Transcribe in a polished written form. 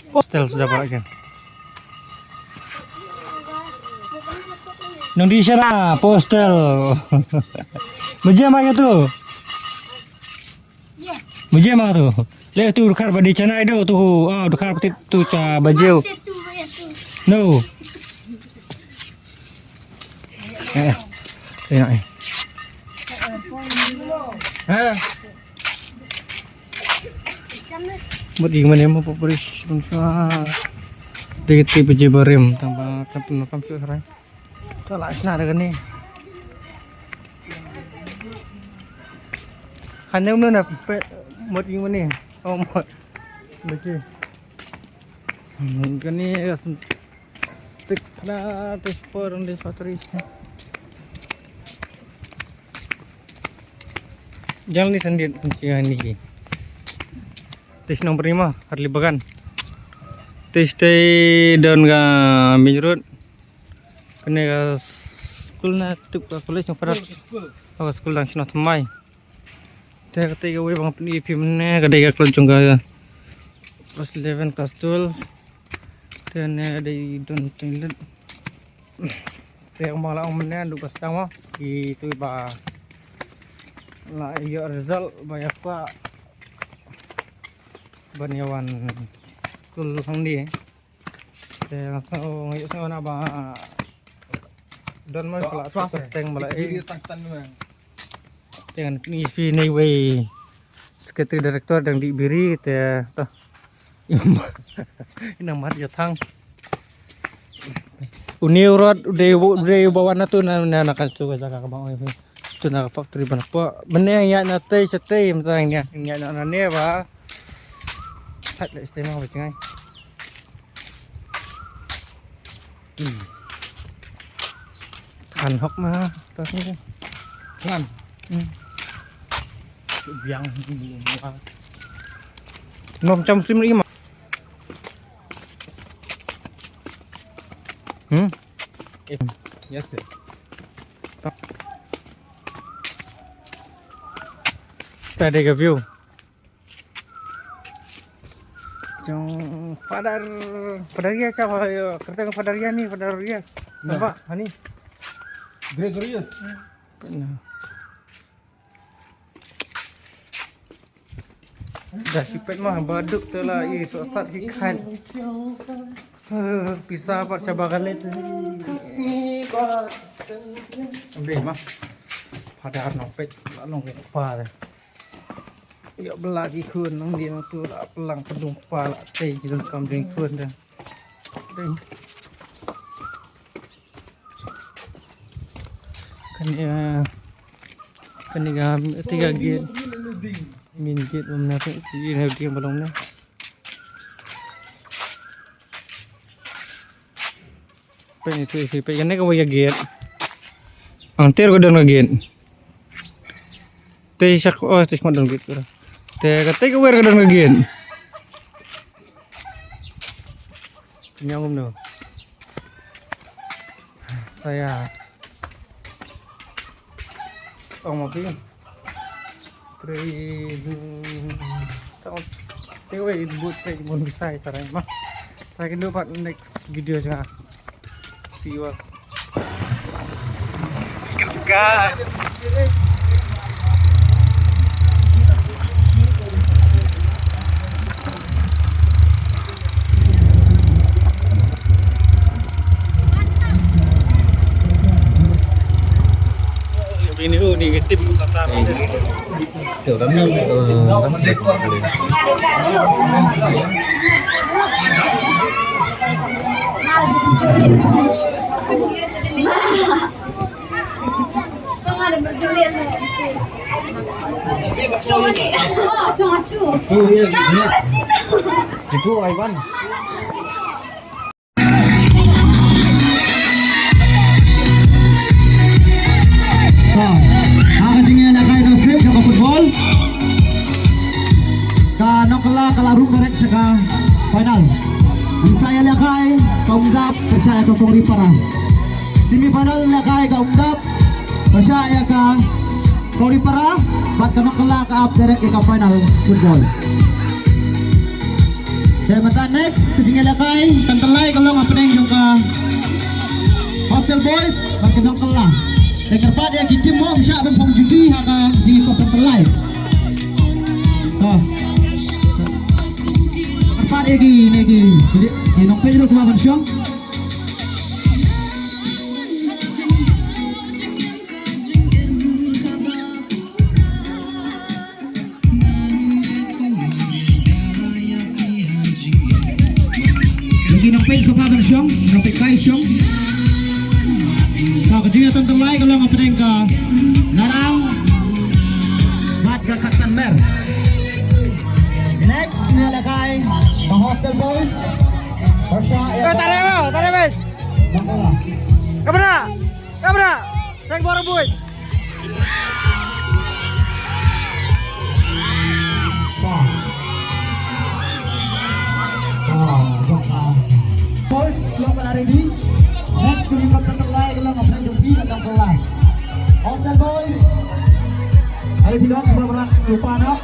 Postel sudah pakai. Nunggu di sana postel. Mujia mana tu? Mujia mana tu? Lihat tu dekar badi cana itu tu. Ah dekar peti tu ca baju. No. Enak eh. Buat gimana mau populis bangsa dikit baju barem tambah kapten sekarang. Salah isna dengan ni. Hanya mana buat gimana? Oh buat baju. Kan ni tik pada transport di factory. Jangan ni sendiri pencian ni. Tes nomor 5 Harley Bagan. Tes down ga Minrut. Kene ga school na tup ka college ng parat. Awa school lang sino thamai. Te kate ga we bang pni phi mne ga dai ga klon chung ga class 11 class 12. Te ne dai don tin. Te mala ang mne lu pas tang di tu ba la yo result banyak pa banyawan school hang di te so ngayo sa na ba don mo pala teng mala dengan PSP ni we sekretari direktur dan diberi te to ina mat ya thang uniurot udah bawa na tu na nakasu ga ka ba tu na factory ban po mene ya na te sete mtang ya na ne ba thật lại xem mau về ngay thành hốc mà tôi thấy làm viang nôm trong sim đi mà yes tại đây cái view Jong Padaria siapa kereta Padaria ni Padaria nampak ni Gregorius dah sipet mah baduk tu lah sosat ikan pisah pak cabaran itu ambil mah pada nopet long apa dah ya belagi kun nang dia tu lah pelang pedumpa lah teh jadi kambing kun dah kan ya 3 git min git mana tu dia belum ni pen itu isi pen ni kau ya git angter kau dah git teh sak tes modal gitu te kate ke wer kadang ngegen nyangum no saya mau pilih te we buat te mon bisa tarai mah saya kena buat next video juga see you God. Ini negatif kata tuh kami itu Ivan football ka nokla kalaru korek sa final Bisaya lakay, kaunggap, percaya ka kong ripara. Semifinal lakay, kaunggap, percaya ka kong ripara. Ba't ka makala ka up direct ika final football. Kaya mata next, sige lakay, tantalay ka lang ang pineng yung ka Hostel Boys, ba't ka makala. Nagkarpat ya kitim mo, siya atong pang judi haka sige ko tantalay. Karpat ya negi Nong Pedro semua bersyong. Lagi Nong Pedro semua bersyong, Nong Pedro bersyong. Kau kejingatan terlai kalau ngapain ka narang mat kakaksan mer. Next nilalagay ang Hostel Boys. Tarik mo, tarik mo. Kamera, kamera. Cek bola boy. Boys, lo pala ready? Next kulipat na terlay kalau ngapain jumpi atau kelas. Hostel Boys. Ayo bilang beberapa lupa nak.